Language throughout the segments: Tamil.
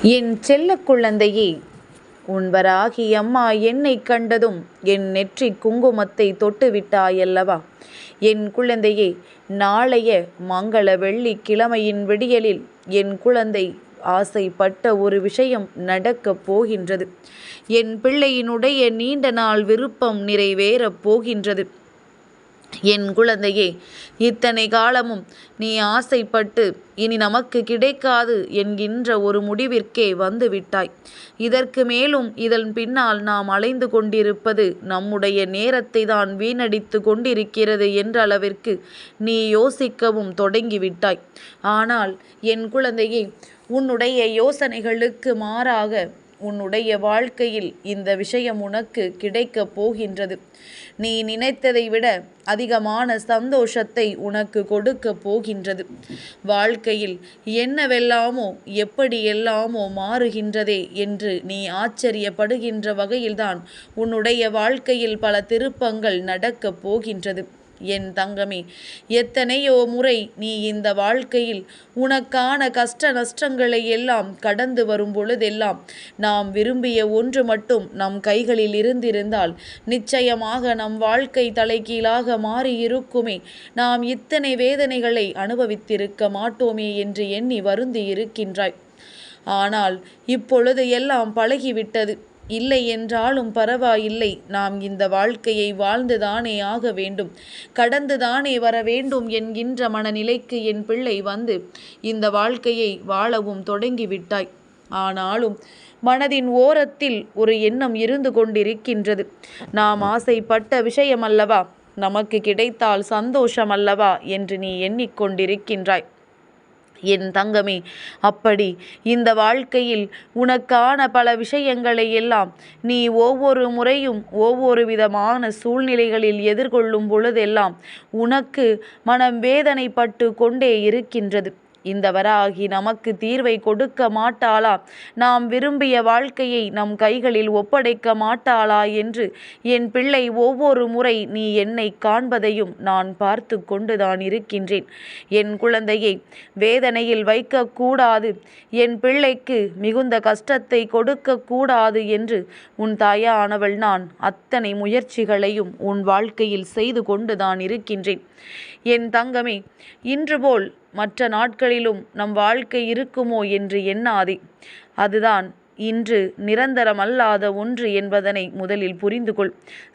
என் செல்ல குழந்தையே, உன் வராகி அம்மா என்னை கண்டதும் என் நெற்றி குங்குமத்தை தொட்டுவிட்டாயல்லவா? என் குழந்தையே, நாளைய மங்கள வெள்ளிக்கிழமையின் விடியலில் என் குழந்தை ஆசைப்பட்ட ஒரு விஷயம் நடக்கப் போகின்றது. என் பிள்ளையினுடைய நீண்ட நாள் விருப்பம் நிறைவேறப் போகின்றது. என் குழந்தையே, இத்தனை காலமும் நீ ஆசைப்பட்டு இனி நமக்கு கிடைக்காது என்கின்ற ஒரு முடிவிற்கே வந்து விட்டாய். இதற்கு மேலும் இதன் பின்னால் நாம் அலைந்து கொண்டிருப்பது நம்முடைய நேரத்தை தான் வீணடித்து கொண்டிருக்கிறது என்ற அளவிற்கு நீ யோசிக்கவும் தொடங்கிவிட்டாய். ஆனால் என் குழந்தையே, உன்னுடைய யோசனைகளுக்கு மாறாக உன்னுடைய வாழ்க்கையில் இந்த விஷயம் உனக்கு கிடைக்கப் போகின்றது. நீ நினைத்ததை விட அதிகமான சந்தோஷத்தை உனக்கு கொடுக்க போகின்றது. வாழ்க்கையில் என்னவெல்லாமோ எப்படியெல்லாமோ மாறுகின்றதே என்று நீ ஆச்சரியப்படுகின்ற வகையில்தான் உன்னுடைய வாழ்க்கையில் பல திருப்பங்கள் நடக்கப் போகின்றது. என் தங்கமே, எத்தனையோ முறை நீ இந்த வாழ்க்கையில் உனக்கான கஷ்ட நஷ்டங்களை எல்லாம் கடந்து வரும் பொழுதெல்லாம் நாம் விரும்பிய ஒன்று மட்டும் நம் கைகளில் இருந்திருந்தால் நிச்சயமாக நம் வாழ்க்கை தலைகீழாக மாறியிருக்குமே, நாம் இத்தனை வேதனைகளை அனுபவித்திருக்க மாட்டோமே என்று எண்ணி வருந்தி இருக்கின்றாய். ஆனால் இப்பொழுது எல்லாம் பழகிவிட்டது. இல்லை என்றாலும் பரவாயில்லை, நாம் இந்த வாழ்க்கையை வாழ்ந்துதானே ஆக வேண்டும், கடந்துதானே வர வேண்டும் என்கின்ற மனநிலைக்கு என் பிள்ளை வந்து இந்த வாழ்க்கையை வாழவும் தொடங்கிவிட்டாய். ஆனாலும் மனதின் ஓரத்தில் ஒரு எண்ணம் இருந்து கொண்டிருக்கின்றது. நாம் ஆசைப்பட்ட விஷயம் அல்லவா, நமக்கு கிடைத்தால் சந்தோஷம் அல்லவா என்று நீ எண்ணிக்கொண்டிருக்கின்றாய். என் தங்கமே, அப்படி இந்த வாழ்க்கையில் உனக்கான பல விஷயங்களை எல்லாம் நீ ஒவ்வொரு முறையும் ஒவ்வொரு விதமான சூழ்நிலைகளில் எதிர்கொள்ளும் பொழுதெல்லாம் உனக்கு மனம் வேதனைப்பட்டு கொண்டே இருக்கின்றது. இந்த வராகி நமக்கு தீர்வை கொடுக்க மாட்டாளா, நாம் விரும்பிய வாழ்க்கையை நம் கைகளில் ஒப்படைக்க மாட்டாளா என்று என் பிள்ளை ஒவ்வொரு முறை நீ என்னை காண்பதையும் நான் பார்த்து கொண்டுதான் இருக்கின்றேன். என் குழந்தையை வேதனையில் வைக்கக்கூடாது, என் பிள்ளைக்கு மிகுந்த கஷ்டத்தை கொடுக்கக்கூடாது என்று உன் தாயானவள் நான் அத்தனை முயற்சிகளையும் உன் வாழ்க்கையில் செய்து கொண்டுதான் இருக்கின்றேன். என் தங்கமே, இன்று போல் மற்ற நாட்களிலும் நம் வாழ்க்கை இருக்குமோ என்று எண்ணாதே. அதுதான் இன்று நிரந்தரமல்லாத ஒன்று என்பதனை முதலில் புரிந்து கொள்.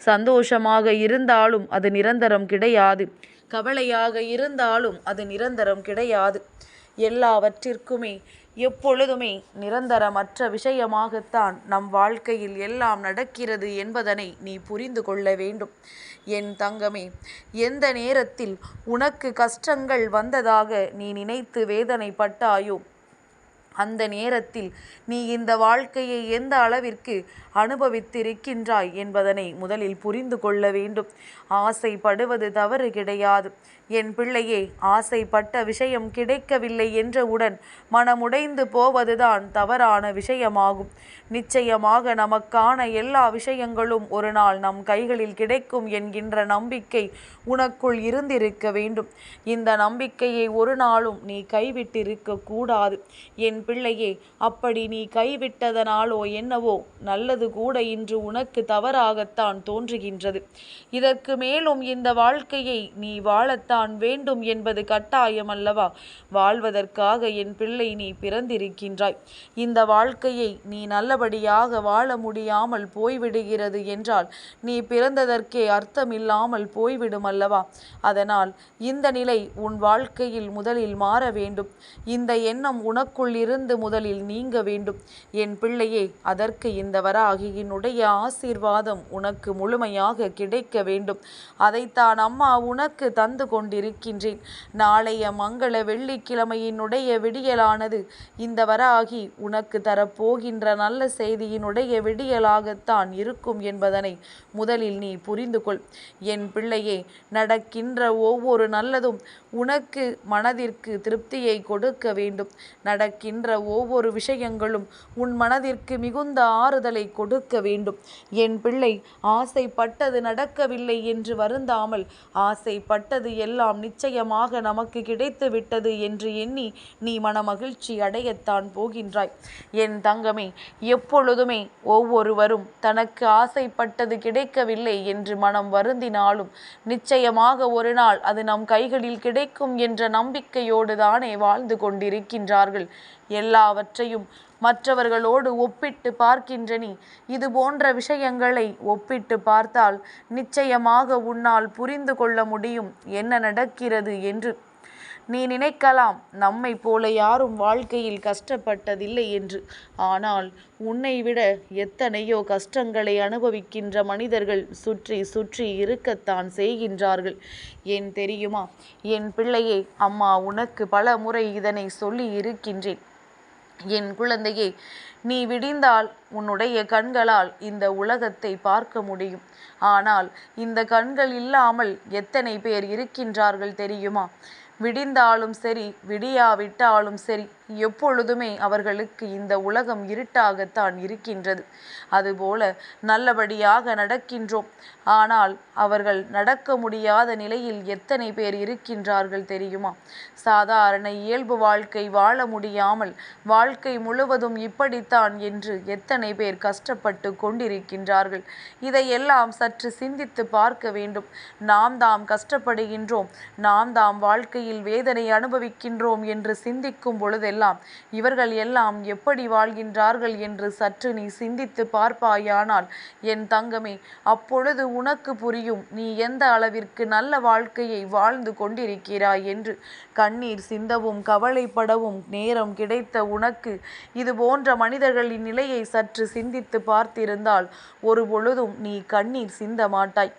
சந்தோஷமாக இருந்தாலும் அது நிரந்தரம் கிடையாது, கவலையாக இருந்தாலும் அது நிரந்தரம் கிடையாது. எல்லாவற்றிற்குமே எப்பொழுதுமே நிரந்தரமற்ற விஷயமாகத்தான் நம் வாழ்க்கையில் எல்லாம் நடக்கிறது என்பதனை நீ புரிந்து கொள்ள வேண்டும். என் தங்கமே, எந்த நேரத்தில் உனக்கு கஷ்டங்கள் வந்ததாக நீ நினைத்து வேதனைப்பட்டாயோ அந்த நேரத்தில் நீ இந்த வாழ்க்கையை எந்த அளவிற்கு அனுபவித்திருக்கின்றாய் என்பதனை முதலில் புரிந்து கொள்ள வேண்டும். ஆசைப்படுவது தவறு கிடையாது. என் பிள்ளையே, ஆசைப்பட்ட விஷயம் கிடைக்கவில்லை என்றவுடன் மனமுடைந்து போவதுதான் தவறான விஷயமாகும். நிச்சயமாக நமக்கான எல்லா விஷயங்களும் ஒரு நாள் நம் கைகளில் கிடைக்கும் என்கின்ற நம்பிக்கை உனக்குள் இருந்திருக்க வேண்டும். இந்த நம்பிக்கையை ஒரு நாளும் நீ கைவிட்டிருக்க கூடாது. என் பிள்ளையே, அப்படி நீ கைவிட்டதனாலோ என்னவோ நல்லது கூட இன்று உனக்கு தவறாகத்தான் தோன்றுகின்றது. இதற்கு மேலும் இந்த வாழ்க்கையை நீ வாழத்தான் வேண்டும் என்பது கட்டாயம் அல்லவா? வாழ்வதற்காக என் பிள்ளை நீ பிறந்திருக்கின்றாய். இந்த வாழ்க்கையை நீ நல்லபடியாக வாழ முடியாமல் போய்விடுகிறது என்றால் நீ பிறந்ததற்கே அர்த்தமில்லாமல் போய்விடும் அல்லவா? அதனால் இந்த நிலை உன் வாழ்க்கையில் முதலில் மாற வேண்டும். இந்த எண்ணம் உனக்குள் இருந்து முதலில் நீங்க வேண்டும். என் பிள்ளையே, அதற்கு இந்த வராகியினுடைய ஆசீர்வாதம் உனக்கு முழுமையாக கிடைக்க வேண்டும். அதைத்தான் அம்மா உனக்கு தந்து கொண்டிருக்கின்றேன். நாளைய மங்கள வெள்ளிக்கிழமையினுடைய விடியலானது இந்த வராகி உனக்கு தரப்போகின்ற நல்ல செய்தியினுடைய விடியலாகத்தான் இருக்கும் என்பதனை முதலில் நீ புரிந்து கொள். என் பிள்ளையே, நடக்கின்ற ஒவ்வொரு நல்லதும் உனக்கு மனதிற்கு திருப்தியை கொடுக்க வேண்டும். நடக்கின்ற ஒவ்வொரு விஷயங்களும் உன் மனதிற்கு மிகுந்த ஆறுதலை கொடுக்க வேண்டும். என் பிள்ளை, ஆசைப்பட்டது நடக்கவில்லை என்று வருந்தாமல் ஆசைப்பட்டது எல்லாம் எல்லாம் நிச்சயமாக நமக்கு கிடைத்து விட்டது என்று எண்ணி நீ மனமகிழ்ச்சி அடையத்தான் போகின்றாய். என் தங்கமே, எப்பொழுதுமே ஒவ்வொருவரும் தனக்கு ஆசைப்பட்டது கிடைக்கவில்லை என்று மனம் வருந்தினாலும் நிச்சயமாக ஒரு நாள் அது நம் கைகளில் கிடைக்கும் என்ற நம்பிக்கையோடு தானே வாழ்ந்து கொண்டிருக்கின்றார்கள். எல்லாவற்றையும் மற்றவர்களோடு ஒப்பிட்டு பார்க்கின்ற நீ இது போன்ற விஷயங்களை ஒப்பிட்டு பார்த்தால் நிச்சயமாக உன்னால் புரிந்து கொள்ள முடியும் என்ன நடக்கிறது என்று. நீ நினைக்கலாம் நம்மை போல யாரும் வாழ்க்கையில் கஷ்டப்பட்டதில்லை என்று. ஆனால் உன்னை விட எத்தனையோ கஷ்டங்களை அனுபவிக்கின்ற மனிதர்கள் சுற்றி சுற்றி இருக்கத்தான் செய்கின்றார்கள். ஏன் தெரியுமா என் பிள்ளையே, அம்மா உனக்கு பல முறை இதனை சொல்லி இருக்கின்றேன். என் குழந்தையே, நீ விடிந்தால் உன்னுடைய கண்களால் இந்த உலகத்தை பார்க்க முடியும். ஆனால் இந்த கண்கள் இல்லாமல் எத்தனை பேர் இருக்கின்றார்கள் தெரியுமா? விடிந்தாலும் சரி, விடியாவிட்டாலும் சரி, எப்பொழுதுமே அவர்களுக்கு இந்த உலகம் இருட்டாகத்தான் இருக்கின்றது. அதுபோல நல்லபடியாக நடக்கின்றோம், ஆனால் அவர்கள் நடக்க முடியாத நிலையில் எத்தனை பேர் இருக்கின்றார்கள் தெரியுமா? சாதாரண இயல்பு வாழ்க்கை வாழ முடியாமல் வாழ்க்கை முழுவதும் இப்படித்தான் என்று எத்தனை பேர் கஷ்டப்பட்டு கொண்டிருக்கின்றார்கள். இதையெல்லாம் சற்று சிந்தித்து பார்க்க வேண்டும். நாம் தாம் கஷ்டப்படுகின்றோம், நாம் தாம் வாழ்க்கையில் வேதனை அனுபவிக்கின்றோம் என்று சிந்திக்கும் பொழுதெல்லாம் இவர்கள் எல்லாம் எப்படி வாழ்கின்றார்கள் என்று சற்று நீ சிந்தித்து பார்ப்பாயானால் என் தங்கமே, அப்பொழுது உனக்கு புரியும் நீ எந்த அளவிற்கு நல்ல வாழ்க்கையை வாழ்ந்து கொண்டிருக்கிறாய் என்று. கண்ணீர் சிந்தவும் கவலைப்படவும் நேரம் கிடைத்த உனக்கு இது போன்ற மனிதர்களின் நிலையை சற்று சிந்தித்து பார்த்திருந்தால் ஒரு பொழுதும் நீ கண்ணீர் சிந்த மாட்டாய்.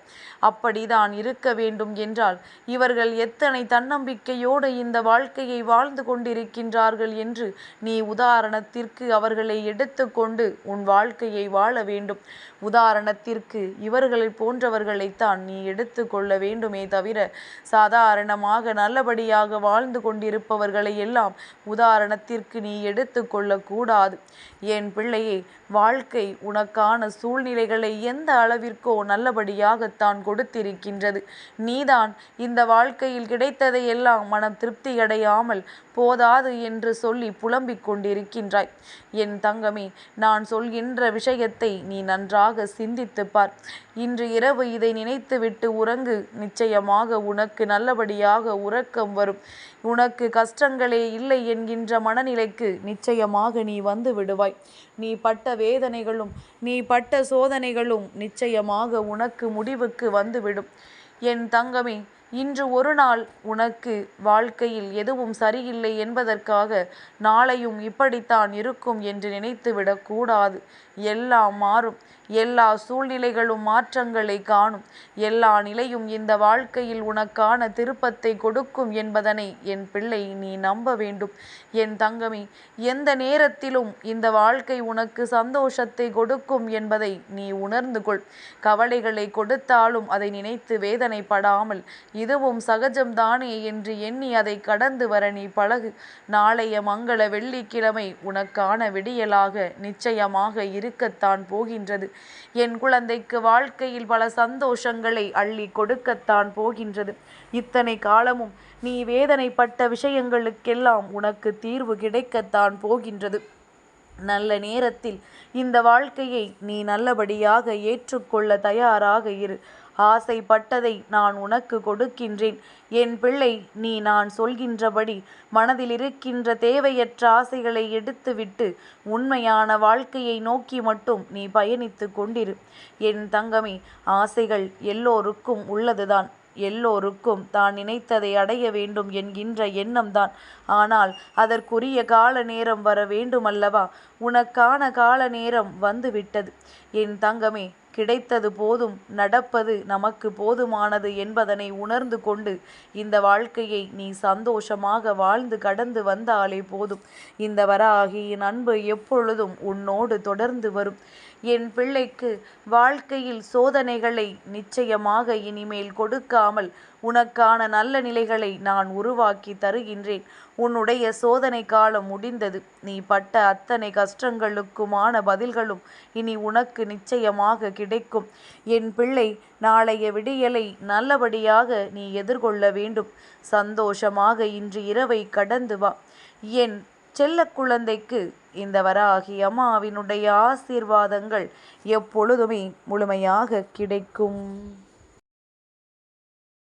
அப்படிதான் இருக்க வேண்டும் என்றால் இவர்கள் எத்தனை தன்னம்பிக்கையோடு இந்த வாழ்க்கையை வாழ்ந்து கொண்டிருக்கின்றார்கள் என்று நீ உதாரணத்திற்கு அவர்களை எடுத்துக்கொண்டு உன் வாழ்க்கையை வாழ வேண்டும். உதாரணத்திற்கு இவர்களை போன்றவர்களைத்தான் நீ எடுத்து கொள்ள வேண்டுமே தவிர சாதாரணமாக நல்லபடியாக வாழ்ந்து கொண்டிருப்பவர்களை எல்லாம் உதாரணத்திற்கு நீ எடுத்து கொள்ளக்கூடாது. என் பிள்ளையே, வாழ்க்கை உனக்கான சூழ்நிலைகளை எந்த அளவிற்கோ நல்லபடியாகத்தான் கொடுத்திருக்கின்றது. நீதான் இந்த வாழ்க்கையில் கிடைத்ததை எல்லாம் மனம் திருப்தியடையாமல் போதாது என்று சொல்லி புலம்பிக் கொண்டிருக்கின்றாய். என் தங்கமே, நான் சொல்கின்ற விஷயத்தை நீ நன்றாக சிந்தித்து பார். இன்று இரவு இதை நினைத்துவிட்டு உறங்கு. நிச்சயமாக உனக்கு நல்லபடியாக உறக்கம் வரும். உனக்கு கஷ்டங்களே இல்லை என்கின்ற மனநிலைக்கு நிச்சயமாக நீ வந்து விடுவாய். நீ பட்ட வேதனைகளும் நீ பட்ட சோதனைகளும் நிச்சயமாக உனக்கு முடிவுக்கு வந்துவிடும். என் தங்கமே, இன்று ஒரு நாள் உனக்கு வாழ்க்கையில் எதுவும் சரியில்லை என்பதற்காக நாளையும் இப்படித்தான் இருக்கும் என்று நினைத்துவிடக் கூடாது. எல்லாம் மாறும். எல்லா சூழ்நிலைகளும் மாற்றங்களை காணும். எல்லா நிலையும் இந்த வாழ்க்கையில் உனக்கான திருப்பத்தை கொடுக்கும் என்பதனை என் பிள்ளை நீ நம்ப வேண்டும். என் தங்கமே, எந்த நேரத்திலும் இந்த வாழ்க்கை உனக்கு சந்தோஷத்தை கொடுக்கும் என்பதை நீ உணர்ந்து கொள். கவலைகளை கொடுத்தாலும் அதை நினைத்து வேதனைப்படாமல் இதுவும் சகஜம்தானே என்று எண்ணி அதை கடந்து வர நீ பழகு. நாளைய மங்கள வெள்ளிக்கிழமை உனக்கான விடியலாக நிச்சயமாக இருக்கத்தான் போகின்றது. என் குழந்தைக்கு வாழ்க்கையில் பல சந்தோஷங்களை அள்ளி கொடுக்கத்தான் போகின்றது. இத்தனை காலமும் நீ வேதனைப்பட்ட விஷயங்களுக்கெல்லாம் உனக்கு தீர்வு கிடைக்கத்தான் போகின்றது. நல்ல நேரத்தில் இந்த வாழ்க்கையை நீ நல்லபடியாக ஏற்றுக்கொள்ள தயாராக இரு. ஆசைப்பட்டதை நான் உனக்கு கொடுக்கின்றேன். என் பிள்ளை, நீ நான் சொல்கின்றபடி மனதில் இருக்கின்ற தேவையற்ற ஆசைகளை எடுத்துவிட்டு உண்மையான வாழ்க்கையை நோக்கி மட்டும் நீ பயணித்து கொண்டிரு. என் தங்கமே, ஆசைகள் எல்லோருக்கும் உள்ளதுதான். எல்லோருக்கும் தான் நினைத்ததை அடைய வேண்டும் என்கின்ற எண்ணம்தான். ஆனால் அதற்குரிய கால நேரம் வர வேண்டுமல்லவா? உனக்கான கால நேரம் வந்துவிட்டது. என் தங்கமே, கிடைத்தது போதும், நடப்பது நமக்கு போதுமானது என்பதனை உணர்ந்து கொண்டு இந்த வாழ்க்கையை நீ சந்தோஷமாக வாழ்ந்து கடந்து வந்தாலே போதும். இந்த வராகியின் அன்பு எப்பொழுதும் உன்னோடு தொடர்ந்து வரும். என் பிள்ளைக்கு வாழ்க்கையில் சோதனைகளை நிச்சயமாக இனிமேல் கொடுக்காமல் உனக்கான நல்ல நிலைகளை நான் உருவாக்கி தருகின்றேன். உன்னுடைய சோதனை காலம் முடிந்தது. நீ பட்ட அத்தனை கஷ்டங்களுக்குமான பதில்களும் இனி உனக்கு நிச்சயமாக கிடைக்கும். என் பிள்ளை, நாளைய விடியலை நல்லபடியாக நீ எதிர்கொள்ள வேண்டும். சந்தோஷமாக இன்று இரவை கடந்து வா. என் செல்ல குழந்தைக்கு இந்த வராகி அம்மாவினுடைய ஆசீர்வாதங்கள் எப்பொழுதுமே முழுமையாக கிடைக்கும்.